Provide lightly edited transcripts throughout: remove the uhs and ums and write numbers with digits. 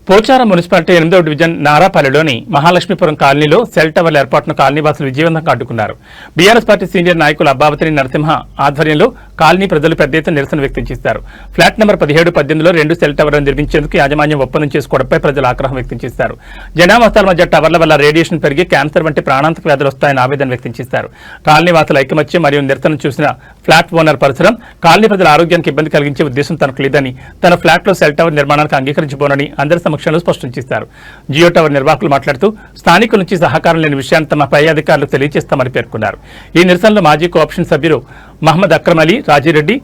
Pocharam municipality 8వ division నారాపల్లిలోని Mahalakshmipuram కాలనీలో cell టవర్ల ఏర్పాటును కాలనీవాసులు విజయవంతంగా అడ్డుకున్నారు. బీఆర్ఎస్ పార్టీ సీనియర్ నాయకులు అబ్బావతిని నరసింహ ఆధ్వర్యంలో కాలనీ ప్రజలు పెద్ద ఎత్తున నిరసన వ్యక్తం చేశారు. ఫ్లాట్ నెంబర్ 17, 18లో 2 సెల్ టవర్లను నిర్మించేందుకు యాజమాన్యం ఒప్పందం చేసుకోవడంపై ప్రజలు ఆగ్రహం వ్యక్తం చేశారు. జనావాసాల మధ్య టవర్ల వల్ల రేడియేషన్ పెరిగి క్యాన్సర్ వంటి ప్రాణాంతక వ్యాధులు వస్తాయని ఆవేదన వ్యక్తం చేశారు. కాలనీవాసుల ఐకమత్యం మరియు నిరసన చూసిన ఫ్లాట్ ఓనర్ పరిసరం కాలనీ ప్రజల ఆరోగ్యానికి ఇబ్బంది కలిగించే ఉద్దేశం తనకు లేదని, తన ఫ్లాట్లో సెల్ టవర్ నిర్మాణానికి అంగీకరించబోనని అందరి సమక్షంలో స్పష్టం చేశారు. జియో టవర్ నిర్వాహకులు మాట్లాడుతూ స్థానికుల నుంచి సహకారం లేని విషయాన్ని తమ పై అధికారులకు తెలియజేస్తామని పేర్కొన్నారు. ఈ నిరసనలో మాజీ కోఆప్షన్ సభ్యులు మహమ్మద్ అక్రమ్ అలీ, రాజిరెడ్డి,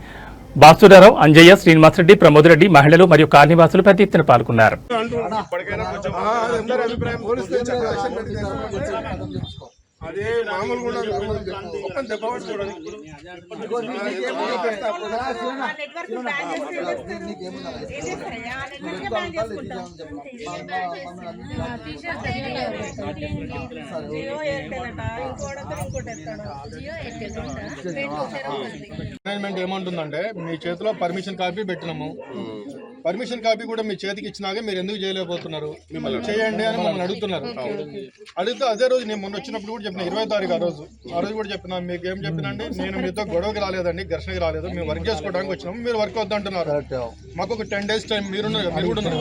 బాసురారావు, అంజయ్య, శ్రీనివాసరెడ్డి, ప్రమోద్ రెడ్డి, మహిళలు మరియు కాలనీవాసులు పెద్ద ఎత్తున పాల్గొన్నారు. అదే మామూలుగా మేనేజ్మెంట్ ఏమంటుందంటే మీ చేతిలో పర్మిషన్ కాపీ పెట్టినాము, పర్మిషన్ కాపీ కూడా మీ చేతికి ఇచ్చినాక మీరు ఎందుకు చేయలేకపోతున్నారు, మిమ్మల్ని చేయండి అని మమ్మల్ని అడుగుతున్నారు. అడిగితే అదే రోజు నేను మొన్న వచ్చినప్పుడు కూడా చెప్పిన 20వ తారీఖు ఆ రోజు కూడా చెప్పిన, మీకు ఏం చెప్పినండి, నేను మీతో గొడవకి రాలేదండి, ఘర్షణకి రాలేదు, మేము వర్క్ చేసుకోవడానికి వచ్చినాము, మీరు వర్క్ వద్దంటున్నారు. మాకు ఒక 10 days టైం, మీరు కూడా ఉన్నారు,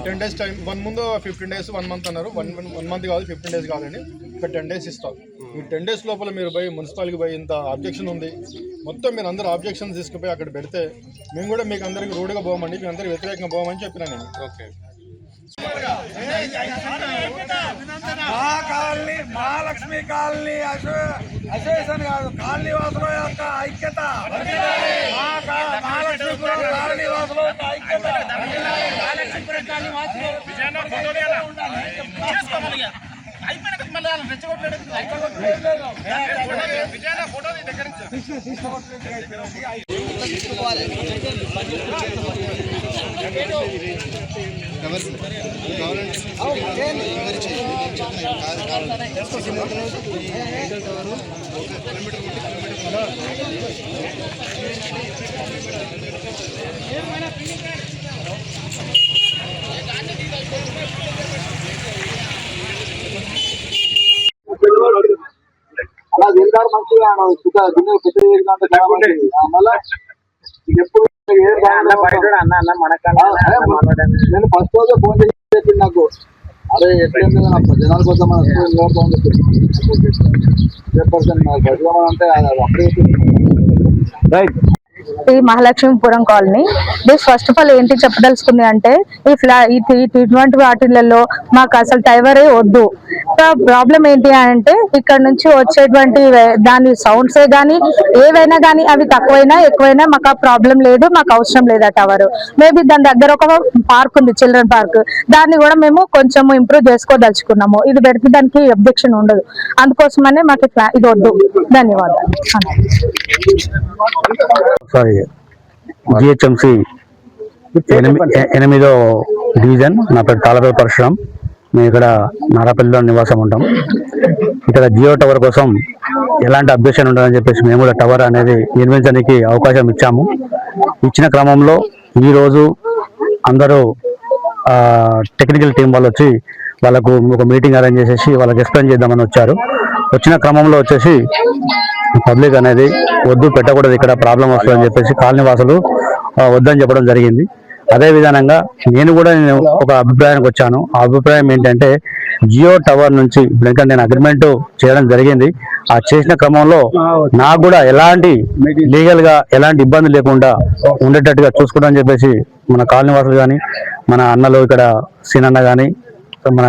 10 days టైం, 1 ముందు 15 days 1 month అన్నారు, 1 month కాదు 15 days కాదండి, ఒక 10 days ఇస్తాం. ఈ 10 days లోపల మీరు పోయి మున్సిపాలిటీకి పోయి ఇంత ఆబ్జెక్షన్ ఉంది, మొత్తం మీరు అందరూ ఆబ్జెక్షన్ తీసుకుపోయి అక్కడ పెడితే మేము కూడా మీకు అందరికి రూడ్గా పోమండి, మీ అందరికి వ్యతిరేకంగా పోమని చెప్పినా నేను. ఓకే, మహాలక్ష్మి కాలనీ అసోసియేషన్ కాదు, కాలనీ వాసుల యొక్క ఐక్యత, మహాలక్ష్మీపురం కాలనీ వాసుల యొక్క ఐక్యత. అలా వెళ్తారు మంచిగా మళ్ళా ఎప్పుడు నేను ఫస్ట్ రోజే ఫోన్ చేసి చెప్పింది నాకు, అరే ఎట్లయింది జనాల కోసం అంటే ఈ Mahalakshmipuram colony this first of all ఏంటి చెప్పదలుచుకుంది అంటే ఇటువంటి వాటిలలో మాకు అసలు టైవరే వద్దు. ప్రాబ్లం ఏంటి అంటే ఇక్కడ నుంచి వచ్చేటువంటి దాని సౌండ్సే కానీ ఏవైనా కానీ అవి తక్కువైనా ఎక్కువైనా మాకు ఆ ప్రాబ్లం లేదు, మాకు అవసరం లేదు ఆ టవర్. మేబీ దాని దగ్గర ఒక పార్క్ ఉంది, చిల్డ్రన్ పార్క్, దాన్ని కూడా మేము కొంచెం ఇంప్రూవ్ చేసుకోదలుచుకున్నాము. ఇది పెడితే దానికి అబ్జెక్షన్ ఉండదు, అందుకోసమనే మాకు ఇది వద్దు. ధన్యవాదాలు. జిహెచ్ఎంసి 8వ డివిజన్. నా పేరు తాళపల్లి పరశురాం. మేము ఇక్కడ నారాపల్లిలో నివాసం ఉంటాం. ఇక్కడ జియో టవర్ కోసం ఎలాంటి అబ్జెక్షన్ ఉండదని చెప్పేసి మేము కూడా టవర్ అనేది నిర్మించడానికి అవకాశం ఇచ్చాము. ఇచ్చిన క్రమంలో ఈరోజు అందరూ టెక్నికల్ టీం వాళ్ళు వచ్చి వాళ్ళకు ఒక మీటింగ్ అరేంజ్ చేసేసి వాళ్ళకి ఎక్స్ప్లెయిన్ చేద్దామని వచ్చారు. వచ్చిన క్రమంలో వచ్చేసి పబ్లిక్ అనేది వద్దు, పెట్టకూడదు, ఇక్కడ ప్రాబ్లం వస్తుందని చెప్పేసి కాలనీ వాసులు వద్దని చెప్పడం జరిగింది. అదే విధానంగా నేను ఒక అభిప్రాయానికి వచ్చాను. ఆ అభిప్రాయం ఏంటంటే జియో టవర్ నుంచి ఇప్పుడు నేను అగ్రిమెంట్ చేయడం జరిగింది. ఆ చేసిన క్రమంలో నాకు కూడా ఎలాంటి లీగల్ గా ఎలాంటి ఇబ్బంది లేకుండా ఉండేటట్టుగా చూసుకుంటామని చెప్పేసి మన కాలనీ వాసులు కానీ, మన అన్నలు ఇక్కడ సీనన్న కానీ, మన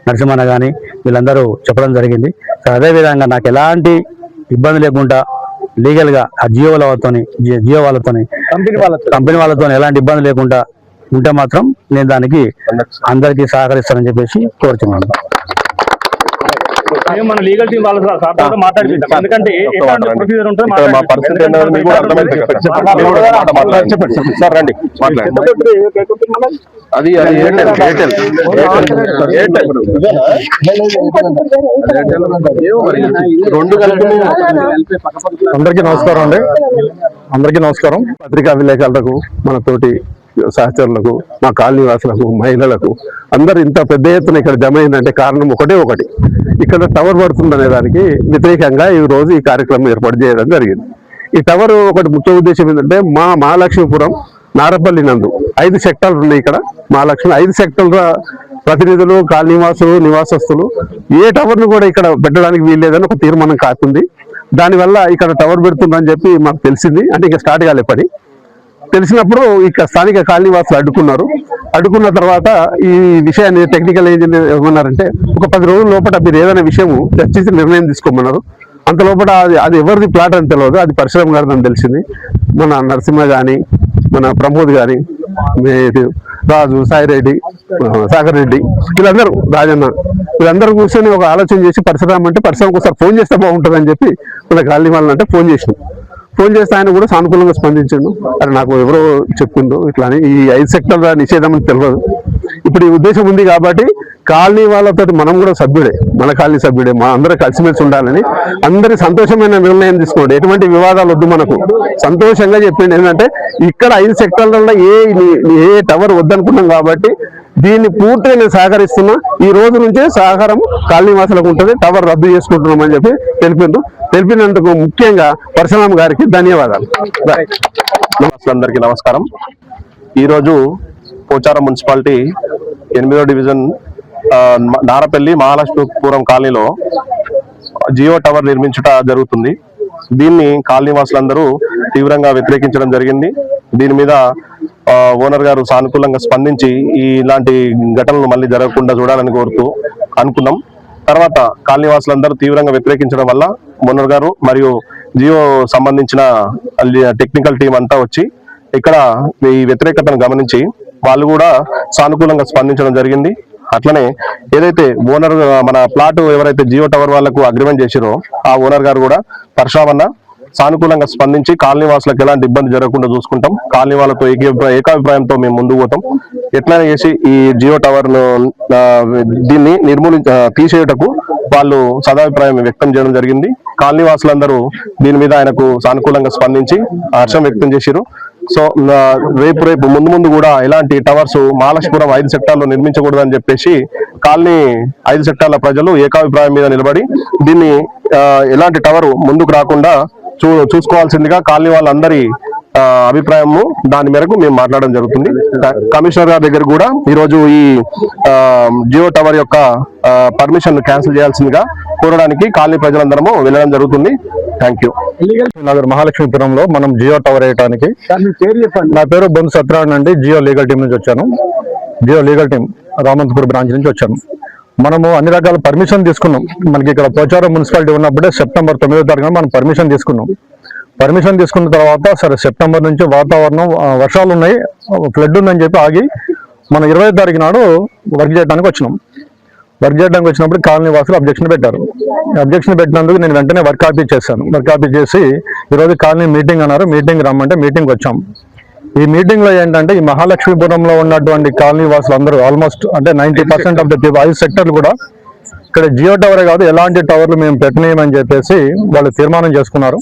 నరసింహన్న కానీ వీళ్ళందరూ చెప్పడం జరిగింది. అదే విధంగా నాకు ఎలాంటి ఇబ్బంది లేకుండా లీగల్ గా ఆ జియో వాళ్ళతో కంపెనీ వాళ్ళతో ఎలాంటి ఇబ్బంది లేకుండా ఉంటే మాత్రం నేను దానికి అందరికీ సహకరిస్తానని చెప్పేసి కోరుతున్నాను. మన లీగల్ టీం వాళ్ళ మాట్లాడిపిద్దాం, ఎందుకంటే ప్రొసీజర్ ఉంటుంది. అందరికీ నమస్కారం అండి. అందరికీ నమస్కారం. పత్రికా విలేకరులకు, మన తోటి సహచరులకు, మా కాలనీ వాసులకు, మహిళలకు అందరూ ఇంత పెద్ద ఎత్తున ఇక్కడ జమ అయిందంటే కారణం ఒకటి, ఇక్కడ టవర్ పడుతుందనే దానికి వ్యతిరేకంగా ఈ రోజు ఈ కార్యక్రమం ఏర్పాటు చేయడం జరిగింది. ఈ టవర్ ఒకటి ముఖ్య ఉద్దేశం ఏంటంటే మా మహాలక్ష్మీపురం నారపల్లి నందు 5 సెక్టార్లు ఉన్నాయి. ఇక్కడ మహాలక్ష్మి 5 సెక్టార్ల ప్రతినిధులు, కాలనీవాసులు, నివాసస్తులు ఏ టవర్ను కూడా ఇక్కడ పెట్టడానికి వీల్లేదని ఒక తీర్మానం కాకుంది. దానివల్ల ఇక్కడ టవర్ పెడుతుందని చెప్పి మాకు తెలిసింది. అంటే ఇంకా స్టార్ట్ కాలే పని. తెలిసినప్పుడు ఇక స్థానిక కాలనీవాసులు అడ్డుకున్న తర్వాత ఈ విషయాన్ని టెక్నికల్ ఇంజనీర్ ఏమన్నారంటే ఒక 10 రోజుల లోపల మీరు ఏదైనా విషయం చర్చించి నిర్ణయం తీసుకోమన్నారు. అంత లోపల అది ఎవరిది ప్లాట్ అని తెలియదు, అది పరిశ్రమ గారిది అని తెలిసింది. మన నరసింహ కానీ, మన ప్రమోద్ కానీ, రాజు, సాయిరెడ్డి, సాగర్ రెడ్డి, వీళ్ళందరూ, రాజన్న, వీళ్ళందరూ కూర్చొని ఒక ఆలోచన చేసి పరిశ్రమ అంటే పరిశ్రమకు ఒకసారి ఫోన్ చేస్తే బాగుంటుందని చెప్పి మన కాలనీ వాళ్ళంటే ఫోన్ చేస్తే ఆయన కూడా సానుకూలంగా స్పందించిండు. అది నాకు ఎవరో చెప్పిండు ఇట్లా అని. ఈ 5 సెక్టార్ల నిషేధం అని తెలియదు. ఇప్పుడు ఈ ఉద్దేశం ఉంది కాబట్టి కాలనీ వాళ్ళతో మనం కూడా సభ్యుడే, మన కాలనీ సభ్యుడే, మా అందరూ కలిసిమెలిసి ఉండాలని అందరి సంతోషమైన నిర్ణయం తీసుకోండి. ఎటువంటి వివాదాలు వద్దు, మనకు సంతోషంగా చెప్పింది ఏంటంటే ఇక్కడ 5 సెక్టార్లలో ఏ టవర్ వద్దనుకున్నాం కాబట్టి దీన్ని పూర్తిగా నేను సహకరిస్తున్నా. ఈ రోజు నుంచే సహకారం కాలనీ వాసులకు ఉంటుంది, టవర్ రద్దు చేసుకుంటున్నాం అని చెప్పి తెలిపినందుకు ముఖ్యంగా పరశురామ్ గారికి ధన్యవాదాలు. అందరికీ నమస్కారం. ఈరోజు పోచారం మున్సిపాలిటీ 8వ డివిజన్ నారపల్లి మహాలక్ష్మీపురం కాలనీలో జియో టవర్ నిర్మించుట జరుగుతుంది. దీన్ని కాలనీ వాసులందరూ తీవ్రంగా వ్యతిరేకించడం జరిగింది. దీని మీద ఓనర్ గారు సానుకూలంగా స్పందించి ఇలాంటి ఘటనలు మళ్ళీ జరగకుండా చూడాలని అనుకున్నాం. తర్వాత కాలనీ వాసులందరూ తీవ్రంగా వ్యతిరేకించడం వల్ల ఓనర్ గారు మరియు జియో సంబంధించిన టెక్నికల్ టీం అంతా వచ్చి ఇక్కడ ఈ వ్యతిరేకతను గమనించి వాళ్ళు కూడా సానుకూలంగా స్పందించడం జరిగింది. అట్లనే ఏదైతే ఓనర్ మన ప్లాట్ ఎవరైతే జియో టవర్ వాళ్లకు అగ్రిమెంట్ చేసిరో ఆ ఓనర్ గారు కూడా పరశురామన్న సానుకూలంగా స్పందించి కాలనీ వాసులకు ఎలాంటి ఇబ్బంది జరగకుండా చూసుకుంటాం, కాలనీ వాళ్ళతో ఏకాభిప్రాయంతో మేము ముందుకు పోతాం. ఎట్లయినా చేసి ఈ జియో టవర్ ను దీన్ని తీసేయటకు వాళ్ళు సదాభిప్రాయం వ్యక్తం చేయడం జరిగింది. కాలనీ వాసులందరూ దీని మీద ఆయనకు సానుకూలంగా స్పందించి హర్షం వ్యక్తం చేసిరు. సో రేపు ముందు కూడా ఇలాంటి టవర్స్ మహాలక్ష్మీపురం 5 సెక్టార్లో నిర్మించకూడదని చెప్పేసి కాలనీ 5 సెక్టార్ల ప్రజలు ఏకాభిప్రాయం మీద నిలబడి దీన్ని ఎలాంటి టవర్ ముందుకు రాకుండా చూసుకోవాల్సిందిగా కాలనీ వాళ్ళందరి అభిప్రాయము దాని మేరకు మేము మాట్లాడడం జరుగుతుంది. కమిషనర్ గారి దగ్గర కూడా ఈరోజు ఈ జియో టవర్ యొక్క పర్మిషన్ క్యాన్సిల్ చేయాల్సిందిగా కోరడానికి కాలనీ ప్రజలందరము వెళ్ళడం జరుగుతుంది. Thank you. నగర్ మహాలక్ష్మీపురంలో మనం జియో టవర్ వేయడానికి, నా పేరు బొందు సత్యనారాయణ అండి. జియో లీగల్ టీం నుంచి వచ్చాను. Jio legal team Ramanthapur branch నుంచి వచ్చాను. మనము అన్ని రకాల పర్మిషన్ తీసుకున్నాం. మనకి ఇక్కడ పోచారం మున్సిపాలిటీ ఉన్నప్పుడే సెప్టెంబర్ 9వ తారీఖున మనం పర్మిషన్ తీసుకున్నాం. పర్మిషన్ తీసుకున్న తర్వాత సరే సెప్టెంబర్ నుంచి వాతావరణం వర్షాలు ఉన్నాయి, ఫ్లడ్ ఉందని చెప్పి ఆగి మన 20వ తారీఖు నాడు వర్క్ చేయడానికి వచ్చినాం. వర్క్ చేయడానికి వచ్చినప్పుడు కాలనీ వాసులు అబ్జెక్షన్ పెట్టారు. అబ్జెక్షన్ పెట్టినందుకు నేను వెంటనే వర్క్ కాపీ చేశాను. వర్క్ కాపీ చేసి ఈరోజు కాలనీ మీటింగ్ అన్నారు, మీటింగ్ రమ్మంటే మీటింగ్ వచ్చాం. ఈ మీటింగ్ లో ఏంటంటే ఈ మహాలక్ష్మీపురంలో ఉన్నటువంటి కాలనీ వాసులు అందరూ ఆల్మోస్ట్ అంటే 90% ఆఫ్ ద 5 సెక్టర్లు కూడా ఇక్కడ జియో టవరే కాదు ఎలాంటి టవర్లు మేము పెట్టనీయమని చెప్పేసి వాళ్ళు తీర్మానం చేసుకున్నారు.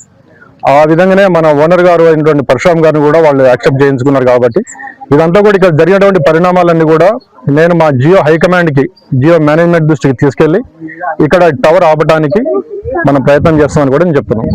ఆ విధంగానే మన ఓనర్ గారు అయినటువంటి పరశురామ్ గారిని కూడా వాళ్ళు యాక్సెప్ట్ చేయించుకున్నారు. కాబట్టి ఇదంతా కూడా ఇక్కడ జరిగినటువంటి పరిణామాలన్నీ కూడా నేను మా జియో హైకమాండ్ కి, జియో మేనేజ్మెంట్ దృష్టికి తీసుకెళ్లి ఇక్కడ టవర్ ఆపడానికి మనం ప్రయత్నం చేస్తామని కూడా నేను చెప్తున్నాను.